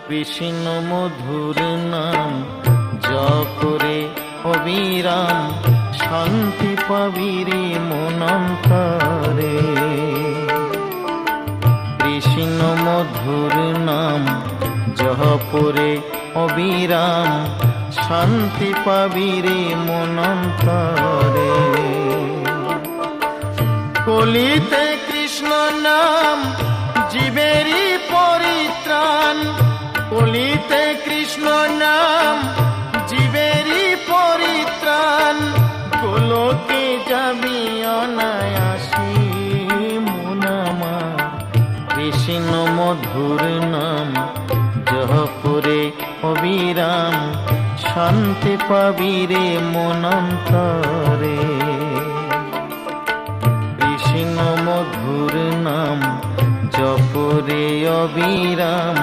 কৃষ্ণ মধুর নাম জপরে অবিরাম, শান্তি পাবি রে মন অন্তরে। কৃষ্ণ মধুর নাম জপরে অবিরাম, শান্তি পাবি রে মন অন্তরে। কলিতে কৃষ্ণ নাম জীবেরই পরিত্রাণ, কলিতে কৃষ্ণ নাম জীবেরই পরিত্রাণ। গোলকে যাবি অনায়াসী মন আমার, কৃষ্ণ মধুর নাম জপরে অবিরাম, শান্তি পাবি রে মন অন্তরে। কৃষ্ণ মধুর নাম জপরে অবিরাম,